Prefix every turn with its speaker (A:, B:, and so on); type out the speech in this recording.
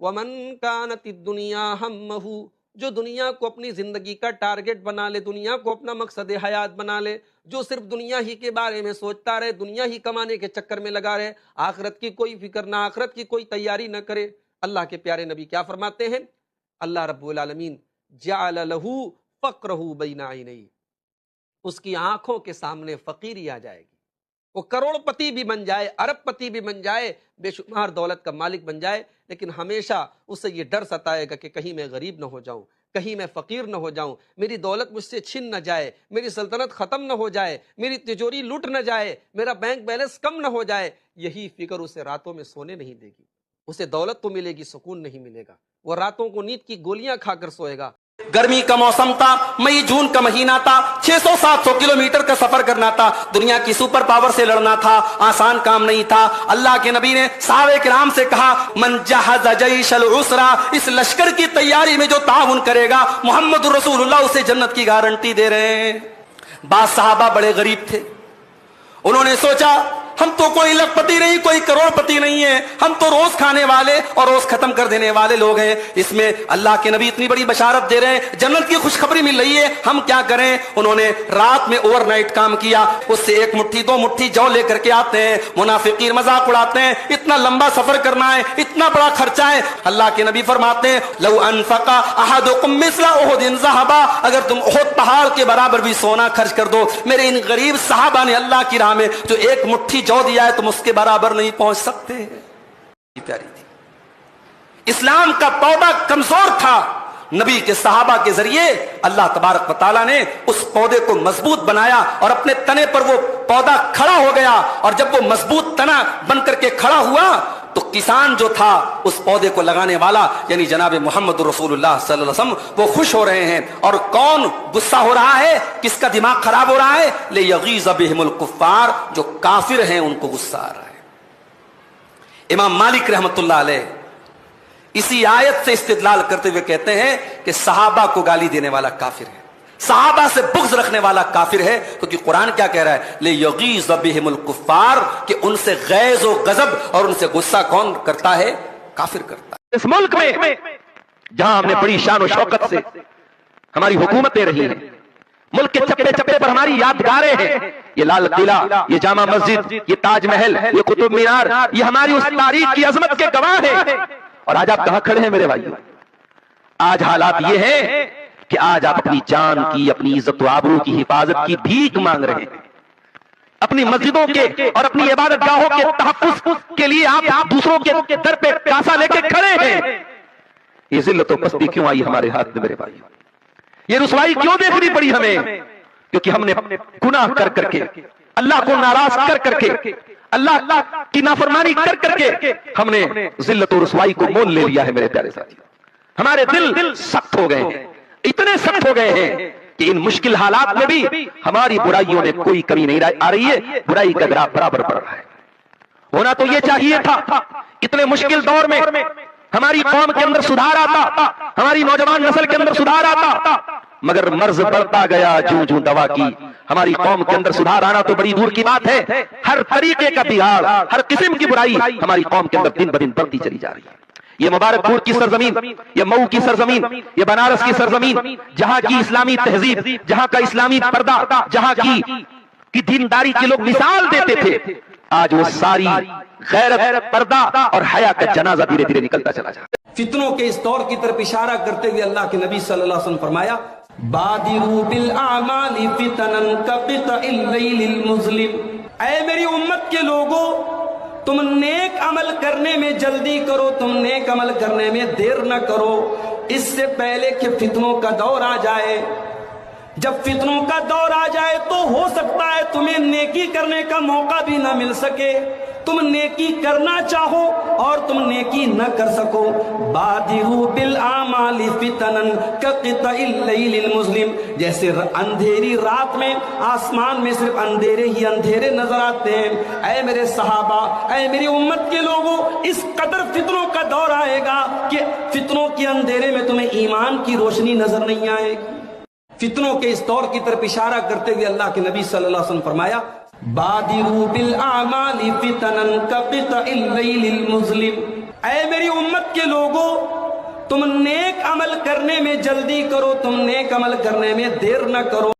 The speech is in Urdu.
A: ومن كانت الدنيا همه، جو دنیا کو اپنی زندگی کا ٹارگٹ بنا لے، دنیا کو اپنا مقصد حیات بنا لے، جو صرف دنیا ہی کے بارے میں سوچتا رہے، دنیا ہی کمانے کے چکر میں لگا رہے، آخرت کی کوئی فکر نہ، آخرت کی کوئی تیاری نہ کرے، اللہ کے پیارے نبی کیا فرماتے ہیں؟ اللہ رب العالمین جعل له فقرہ بین عینیہ، اس کی آنکھوں کے سامنے فقیری آ جائے گی، وہ کروڑ پتی بھی بن جائے، ارب پتی بھی بن جائے، بے شمار دولت کا مالک بن جائے، لیکن ہمیشہ اسے یہ ڈر ستائے گا کہ کہیں میں غریب نہ ہو جاؤں، کہیں میں فقیر نہ ہو جاؤں، میری دولت مجھ سے چھن نہ جائے، میری سلطنت ختم نہ ہو جائے، میری تجوری لوٹ نہ جائے، میرا بینک بیلنس کم نہ ہو جائے۔ یہی فکر اسے راتوں میں سونے نہیں دے گی، اسے دولت تو ملے گی، سکون نہیں ملے گا، وہ راتوں کو نیند کی گولیاں کھا کر سوئے گا۔ گرمی کا موسم تھا، مئی جون کا مہینہ تھا، 600-700 کلومیٹر کا سفر کرنا تھا، دنیا کی سپر پاور سے لڑنا تھا، آسان کام نہیں تھا۔ اللہ کے نبی نے صحابہ کرام سے کہا من جہز جیش العسرا، اس لشکر کی تیاری میں جو تعاون کرے گا محمد رسول اللہ اسے جنت کی گارنٹی دے رہے ہیں۔ بعض صحابہ بڑے غریب تھے، انہوں نے سوچا ہم تو کوئی لاکھ پتی نہیں، کوئی کروڑ پتی نہیں ہے، ہم تو روز کھانے والے اور روز ختم کر دینے والے لوگ ہیں، اس میں اللہ کے نبی اتنی بڑی بشارت دے رہے ہیں، جنت کی خوشخبری مل رہی ہے، ہم کیا کریں؟ انہوں نے رات میں اوور نائٹ کام کیا، اس سے 1 مٹھی 2 مٹھی جو لے کر کے آتے ہیں، منافقین مذاق اڑاتے ہیں، اتنا لمبا سفر کرنا ہے، اتنا بڑا خرچہ ہے۔ اللہ کے نبی فرماتے ہیں لو انفق احدکم مثل احد ذهبا، اگر تم احد پہاڑ کے برابر بھی سونا خرچ کر دو، میرے ان غریب صحابہ نے اللہ کی راہ میں جو 1 مٹھی جو دیا ہے تم اس کے برابر نہیں پہنچ سکتے۔ پیاری تھی، اسلام کا پودا کمزور تھا، نبی کے صحابہ کے ذریعے اللہ تبارک و تعالیٰ نے اس پودے کو مضبوط بنایا اور اپنے تنے پر وہ پودا کھڑا ہو گیا، اور جب وہ مضبوط تنا بن کر کے کھڑا ہوا تو کسان جو تھا اس پودے کو لگانے والا یعنی جناب محمد رسول اللہ صلی اللہ علیہ وسلم وہ خوش ہو رہے ہیں، اور کون غصہ ہو رہا ہے؟ کس کا دماغ خراب ہو رہا ہے؟ لیغیظ بہم الکفار، جو کافر ہیں ان کو غصہ آ رہا ہے۔ امام مالک رحمۃ اللہ علیہ اسی آیت سے استدلال کرتے ہوئے کہتے ہیں کہ صحابہ کو گالی دینے والا کافر ہے، صحابہ سے بغض رکھنے والا کافر ہے، کیونکہ قرآن کیا کہہ رہا ہے لیغیظ بہم الکفار، کہ ان سے غیظ و غضب اور ان سے غصہ کون کرتا ہے؟ کافر کرتا ہے۔ اس ملک میں جہاں ہم نے بڑی شان و شوکت سے ہماری حکومتیں رہی ہیں، ملک کے چپے چپے پر ہماری یادگاریں ہیں، یہ لال قلعہ، یہ جامع مسجد، یہ تاج محل، یہ قطب مینار، یہ ہماری اس تاریخ کی عظمت کے گواہ ہیں۔ اور آج آپ کہاں کھڑے ہیں میرے بھائیو؟ آج حالات یہ ہیں کہ آج آپ اپنی جان کی، اپنی عزت و آبرو کی حفاظت کی بھیک مانگ رہے ہیں، اپنی مسجدوں کے اور اپنی عبادت گاہوں کے تحفظ کے لیے آپ دوسروں کے در پہ کاسا لے کے کھڑے ہیں۔ یہ ذلت و پستی کیوں آئی ہمارے ہاتھ میں میرے بھائیو؟ یہ رسوائی کیوں دیکھنی پڑی ہمیں؟ کیونکہ ہم نے گناہ کر کر کے، اللہ کو ناراض کر کر کے، اللہ کی نافرمانی کر کر کے ہم نے ذلت و رسوائی کو مول لے لیا ہے میرے پیارے ساتھیو۔ ہمارے دل سخت ہو گئے ہیں، اتنے سخت ہو گئے ہیں کہ ان مشکل حالات میں بھی ہماری برائیوں میں کوئی کمی نہیں آ رہی ہے، برائی کا گراف برابر بڑھ رہا ہے۔ ہونا تو یہ چاہیے تھا اتنے مشکل دور میں ہماری قوم کے اندر سدھار آتا، ہماری نوجوان نسل کے اندر سدھار آتا، مگر مرض بڑھتا گیا جوں جوں دوا کی۔ ہماری قوم کے اندر سدھار آنا تو بڑی دور کی بات ہے، ہر طریقے کا بگاڑ، ہر قسم کی برائی ہماری قوم کے اندر دن بدن بڑھتی چلی جا رہی ہے۔ یہ مبارک پور کی سرزمین، یہ مئو کی سرزمین، یہ بنارس کی سرزمین، جہاں کی اسلامی تہذیب، جہاں کا اسلامی پردہ، جہاں کی دینداری کے لوگ مثال دیتے تھے، آج وہ ساری غیرت، پردہ اور حیا کا جنازہ دھیرے دھیرے نکلتا چلا جا رہا ہے۔ فتنوں کے اس دور کی طرف اشارہ کرتے ہوئے اللہ کے نبی صلی اللہ علیہ وسلم فرمایا بادروا بالاعمال فتنا كقطع الليل المظلم، اے میری امت کے لوگوں تم نیک عمل کرنے میں جلدی کرو، تم نیک عمل کرنے میں دیر نہ کرو، اس سے پہلے کہ فتنوں کا دور آ جائے۔ جب فتنوں کا دور آ جائے تو ہو سکتا ہے تمہیں نیکی کرنے کا موقع بھی نہ مل سکے، تم نیکی کرنا چاہو اور تم نیکی نہ کر سکو۔ بادروا بالاعمال فتنا كقطع الليل المظلم، جیسے اندھیری رات میں آسمان میں صرف اندھیرے ہی اندھیرے نظر آتے ہیں، اے میرے صحابہ، اے میری امت کے لوگوں، اس قدر فتنوں کا دور آئے گا کہ فتنوں کے اندھیرے میں تمہیں ایمان کی روشنی نظر نہیں آئے گی۔ فتنوں کے اس دور کی طرف اشارہ کرتے ہوئے اللہ کے نبی صلی اللہ علیہ وسلم فرمایا بادروا بالاعمال فتنا كقطع الليل المظلم، اے میری امت کے لوگوں، تم نیک عمل کرنے میں جلدی کرو، تم نیک عمل کرنے میں دیر نہ کرو۔